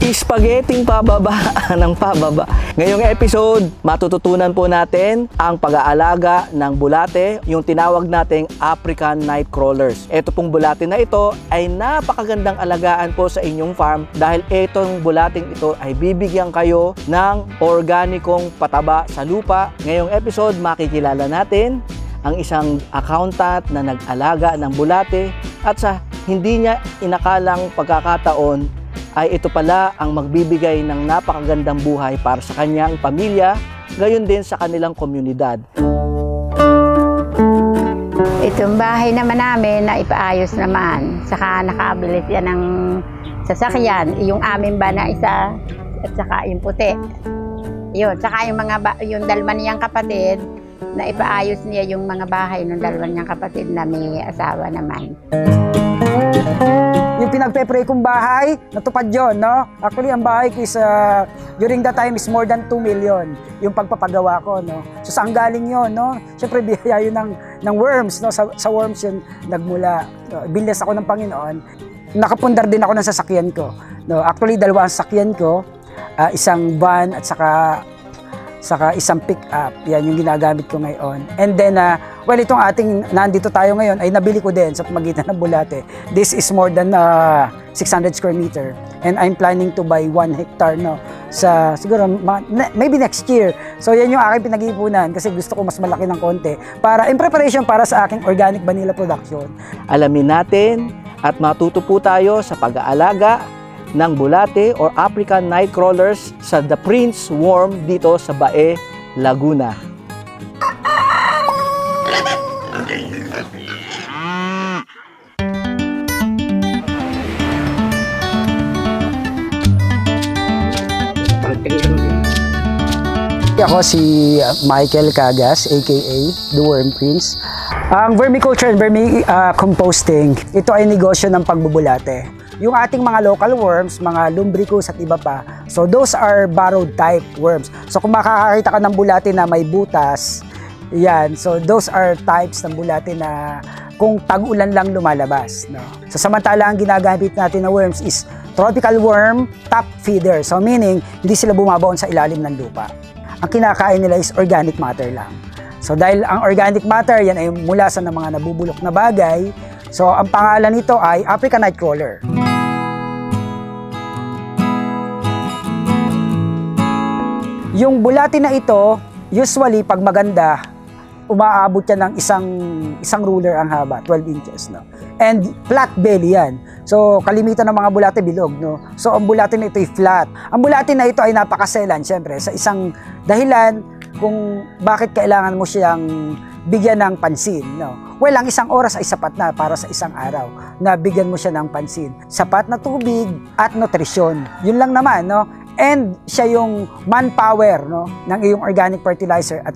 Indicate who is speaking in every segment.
Speaker 1: Spaghetting pababa ng pababa. Ngayong episode, matututunan po natin ang pag-aalaga ng bulate, yung tinawag nating African night crawlers. Ito pong bulate na ito ay napakagandang alagaan po sa inyong farm dahil itong bulating ito ay bibigyan kayo ng organikong pataba sa lupa. Ngayong episode, makikilala natin ang isang accountant na nag-alaga ng bulate at sa hindi niya inakalang pagkakataon ay ito pala ang magbibigay ng napakagandang buhay para sa kanyang pamilya, gayon din sa kanilang komunidad.
Speaker 2: Itong bahay naman namin na ipaayos naman, saka nakabili siya ng sasakyan, yung amin ba na isa at saka yung puti. Yun, saka yung dalawa niyang kapatid na ipaayos niya yung mga bahay ng dalawa niyang kapatid na may asawa naman.
Speaker 3: Yung pinagpe-pray kong bahay, natupad yun, no? Actually, ang bahay ko is, during that time is more than 2 million yung pagpapagawa ko, no? So, saan galing yun, no? Siyempre, biyaya yun ng worms, no? Sa worms yun nagmula. Bilas ako ng Panginoon. Nakapundar din ako ng sasakyan ko, no? Actually, dalawa ang sasakyan ko, isang van at saka isang pick-up. Yan yung ginagamit ko ngayon. And then, well, itong ating nandito tayo ngayon ay nabili ko din sa pamagitan ng bulate. This is more than 600 square meter. And I'm planning to buy 1 hectare, no? Siguro, maybe next year. So, yan yung aking pinag-iipunan kasi gusto ko mas malaki ng konti para in preparation para sa aking organic vanilla production.
Speaker 1: Alamin natin at matuto po tayo sa pag-aalaga ng bulate or African night crawlers sa The Prince Worm dito sa Bae, Laguna.
Speaker 3: Ako si Michael Cagas, aka The Worm Prince. Ang vermiculture and vermicomposting, ito ay negosyo ng pagbubulate. Yung ating mga local worms, mga lumbricus at iba pa, so those are burrowed type worms. So kung makakakita ka ng bulate na may butas, yan, so those are types ng bulate na kung tag-ulan lang lumalabas, no? So samantala ang ginagamit natin na worms is tropical worm top feeder. So meaning, hindi sila bumabaon sa ilalim ng lupa. Ang kinakain nila is organic matter lang. So dahil ang organic matter, yan ay mula sa mga nabubulok na bagay, so ang pangalan nito ay African night crawler. Yung bulate na ito, usually pag maganda, umaabot yan ng isang ruler ang haba, 12 inches, no? And flat belly yan. So kalimitan ng mga bulate bilog, no? So ang bulate na ito ay flat. Ang bulate na ito ay napakaselan, syempre, sa isang dahilan kung bakit kailangan mo siyang bigyan ng pansin, no? Well, ang isang oras ay sapat na para sa isang araw na bigyan mo siya ng pansin. Sapat na tubig at nutrisyon. Yun lang naman, no? And siya yung manpower, no, ng iyong organic fertilizer at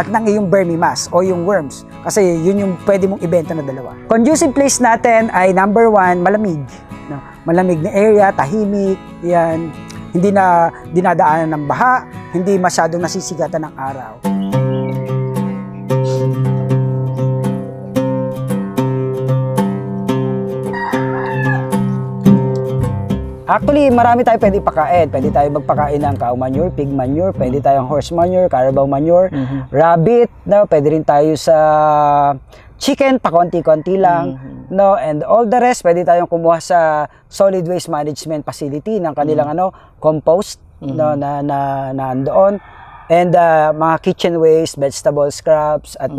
Speaker 3: ng iyong vermimass o yung worms. Kasi yun yung pwede mong ibenta na dalawa. Conducive place natin ay number 1, malamig. No? Malamig na area, tahimik, yan. Hindi na dinadaanan ng baha, hindi masyadong nasisigatan ng araw. Actually, marami tayo pwede ipakain. Pwede tayo magpakain ng cow manure, pig manure, pwede tayong horse manure, carabao manure, rabbit, no? Pwede rin tayo sa chicken, pakonti-konti lang, no? And all the rest, pwede tayong kumuha sa solid waste management facility ng kanilang compost, no, na nandoon. And mga kitchen waste, vegetable scraps, at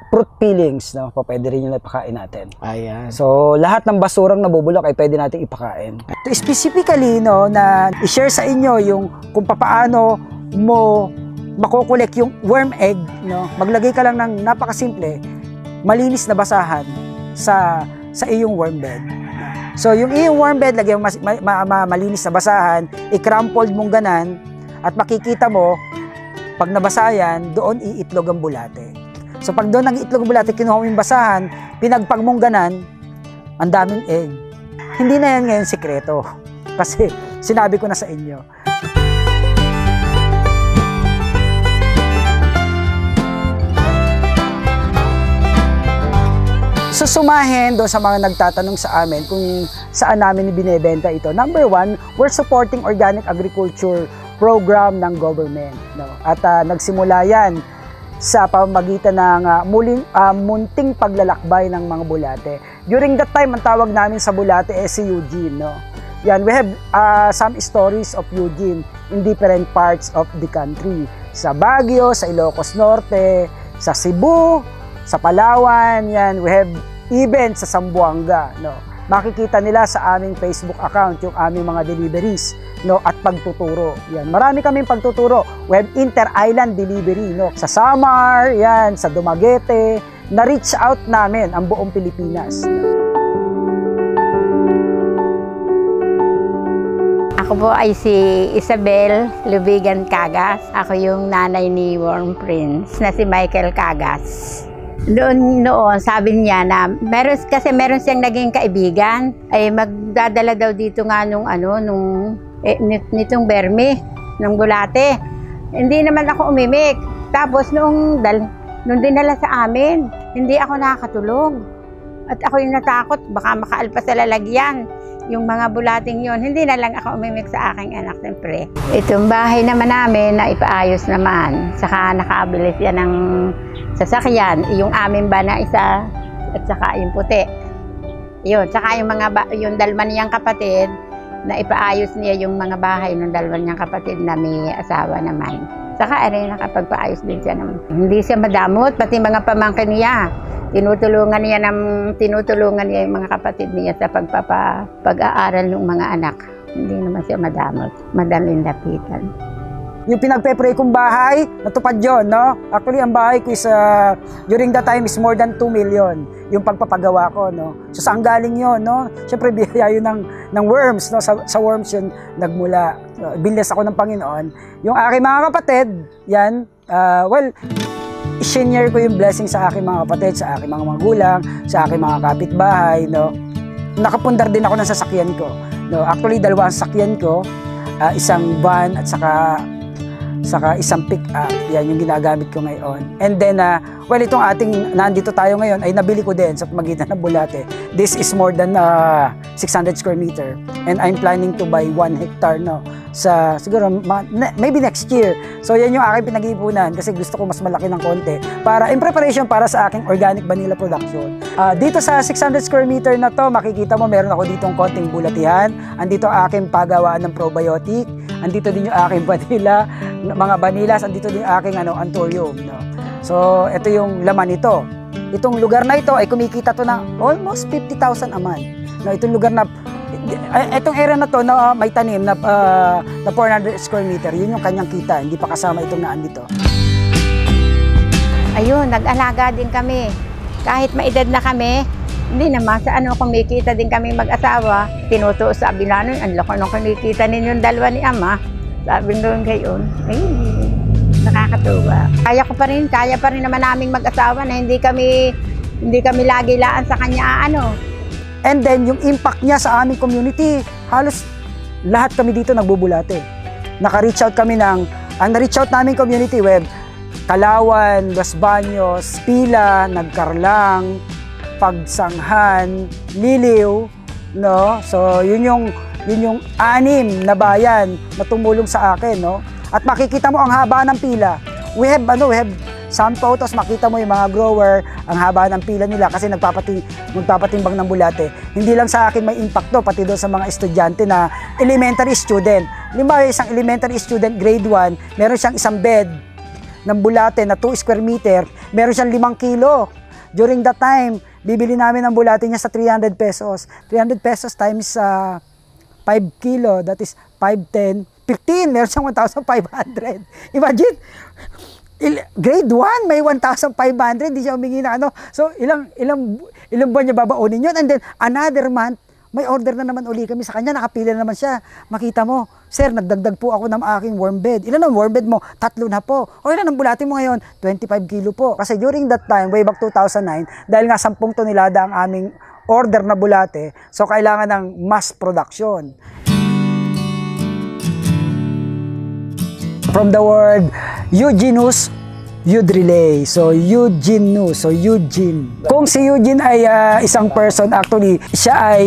Speaker 3: fruit peelings, no? Pwede rin yung ipakain natin.
Speaker 1: Ayan.
Speaker 3: So, lahat ng basurang nabubulok ay pwede natin ipakain. Specifically, no, na i-share sa inyo yung kung paano mo makukulek yung worm egg, no? Maglagay ka lang ng napakasimple, malinis na basahan sa iyong worm bed. So, yung iyong worm bed, lagyan mo malinis na basahan, i-crumpled mong ganan, at makikita mo, pag nabasa yan, doon iitlog ang bulate. So pag doon ang itlog ng bulate, kinuha mo yung basahan, pinagpag mong ganan, ang daming egg. Hindi na yan ngayon sikreto. Kasi sinabi ko na sa inyo. susumahin doon sa mga nagtatanong sa amin kung saan namin binebenta ito? Number one, we're supporting organic agriculture program ng government. No? At nagsimula yan sa pamamagitan ng munting paglalakbay ng mga bulate. During that time, ang tawag namin sa bulate si Eugene. No? Yan, we have some stories of Eugene in different parts of the country. Sa Baguio, sa Ilocos Norte, sa Cebu, sa Palawan, yan, we have even sa Zamboanga. No? Makikita nila sa aming Facebook account yung aming mga deliveries, no, at pagtuturo. Yan, marami kaming pagtuturo. We have inter-island delivery, no, sa Samar, yan, sa Dumaguete. Na-reach out namin ang buong Pilipinas.
Speaker 2: Ako po ay si Isabel Lubigan Cagas. Ako yung nanay ni Warm Prince na si Michael Cagas. Noon, sabi niya na meron siyang naging kaibigan ay magdadala daw dito nga nitong bermi, ng bulate. Hindi naman ako umimik. Tapos nung dinala sa amin, hindi ako nakakatulog. At ako yung natakot, baka makaalpas sa lalagyan. Yung mga bulating yon, hindi na lang ako umimik sa aking anak, siyempre. Itong bahay naman namin na ipaayos naman. Saka nakabilis yan ng sasakyan. Yung amin ba na isa, at saka yung puti. Yun, saka yung dalawa niyang kapatid, na ipaayos niya yung mga bahay ng dalawa niyang kapatid na may asawa naman. Saka nakapagpaayos din siya naman. Hindi siya madamot, pati mga pamangkin niya. Tinutulungan niya yung mga kapatid niya sa pag-aaral ng mga anak. Hindi naman siya madamot, madaling lapitan.
Speaker 3: Yung pinagpe-pray kong bahay, natupad yun, no? Actually, ang bahay ko is, during that time is more than 2 million yung pagpapagawa ko, no? So, saan galing yun, no? Siyempre, biyaya yun ng worms, no? Sa worms yun nagmula. So, bilas ako ng Panginoon. Yung aking mga kapatid, yan, i-share ko yung blessing sa aking mga kapatid, sa aking mga magulang, sa aking mga kapitbahay, no? Nakapundar din ako ng sasakyan ko, no? Actually, 2 ang sasakyan ko, isang van at saka isang pick-up. Yan yung ginagamit ko ngayon. And then, itong nandito tayo ngayon ay nabili ko din sa pamagitan ng bulate. This is more than 600 square meter. And I'm planning to buy 1 hectare, no? Siguro, maybe next year. So, yan yung aking pinag-iipunan kasi gusto ko mas malaki ng konti in preparation para sa aking organic vanilla production. Dito sa 600 square meter na to, makikita mo meron ako ditong konting bulatihan. Andito ang aking pagawaan ng probiotic. Andito din yung aking vanilla, mga vanillas. Andito din yung aking anthurium. No? So, ito yung laman nito. Itong lugar na ito ay kumikita to ng almost 50,000 a month. No, itong lugar na itong area na to na may tanim na 400 square meter, yun yung kanyang kita, hindi pa kasama itong naandito.
Speaker 2: Ayun, nag-alaga din kami. Kahit maedad na kami, hindi naman sa kumikita din kami mag-asawa. Tinutuos sabi namin, ang laki nung kumikita ninyong dalawa ni Ama. Sabi nung gayon, nakakatuwa. Kaya pa rin naman naming mag-asawa na hindi kami lagi laan sa kanya
Speaker 3: And then, yung impact niya sa aming community, halos lahat kami dito nagbubulate. Naka-reach out kami ang na-reach out namin community web, Kalawan, Los Baños, Pila, Nagkarlang, Pagsanghan, Liliw, no? So, yun yung 6 na bayan na tumulong sa akin, no? At makikita mo ang haba ng pila. We have some photos, makita mo yung mga grower, ang haba ng pila nila kasi magpapatimbang ng bulate. Hindi lang sa akin may impact to, pati doon sa mga estudyante na elementary student. Limbawa, isang elementary student, grade 1, meron siyang isang bed ng bulate na 2 square meter, meron siyang 5 kilo. During that time, bibili namin ang bulate niya sa 300 pesos. 300 pesos times 5 kilo, that is 5, 10, 15, meron siyang 1,500. Imagine, grade 1, may 1,500, hindi siya humingi na So, ilang buwan niya babaunin yun. And then, another month, may order na naman uli kami sa kanya, nakapila na naman siya. Makita mo, sir, nagdagdag po ako ng aking worm bed. Ilan ang worm bed mo? 3 na po. O ilan ang bulate mo ngayon? 25 kilo po. Kasi during that time, way back 2009, dahil nga 10 tonelada ang aming order na bulate, so kailangan ng mass production. From the word eugenous, you'd relay. So, Eugene Nu. So, Eugene. Kung si Eugene ay isang person, actually, siya ay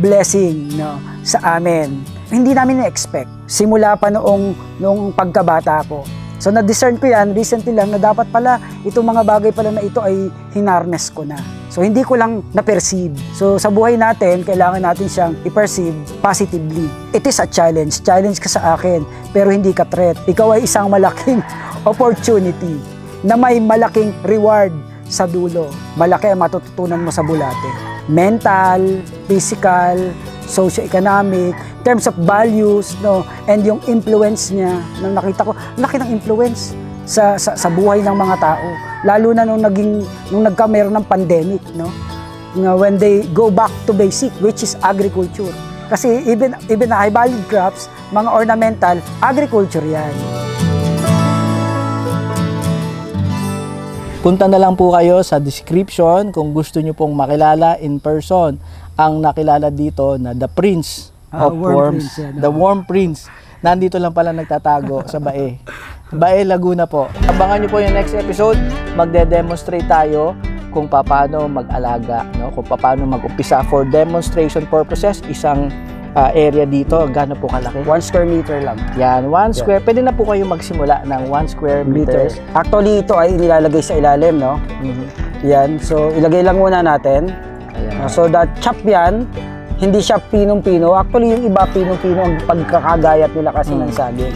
Speaker 3: blessing, no, sa amin. Hindi namin na-expect. Simula pa noong pagkabata ko. So, na-discern ko yan recently lang na dapat pala itong mga bagay pala na ito ay hinarness ko na. So, hindi ko lang na-perceive. So, sa buhay natin, kailangan natin siyang i-perceive positively. It is a challenge. Challenge ka sa akin, pero hindi ka threat. Ikaw ay isang malaking opportunity na may malaking reward sa dulo. Malaki ang matututunan mo sa bulate. Mental, physical, socio-economic, in terms of values, no, and yung influence niya, nang nakita ko, laki ng influence sa buhay ng mga tao. Lalo na nung nagkameron ng pandemic, no? When they go back to basic, which is agriculture. Kasi even na high-valued crops, mga ornamental, agriculture yan.
Speaker 1: Punta na lang po kayo sa description kung gusto nyo pong makilala in person ang nakilala dito na The Prince of Worms.
Speaker 3: Prince, yan,
Speaker 1: The Worm Prince. Nandito lang pala nagtatago sa Bae. Bae, Laguna po. Abangan nyo po yung next episode. Magde-demonstrate tayo kung paano mag-alaga, no? Kung paano mag-umpisa for demonstration purposes. Isang area dito, gaano po kalaki?
Speaker 3: 1 square meter lang.
Speaker 1: Yan, 1 square. Pwede na po kayo magsimula ng 1 square meters.
Speaker 3: Actually, ito ay nilalagay sa ilalim, no? Yan. So, ilagay lang muna natin.
Speaker 1: Ayan.
Speaker 3: So, that chop yan, hindi siya pinong-pino. Actually, yung iba pinong-pino ang pagkakagayat nila kasi ng saging.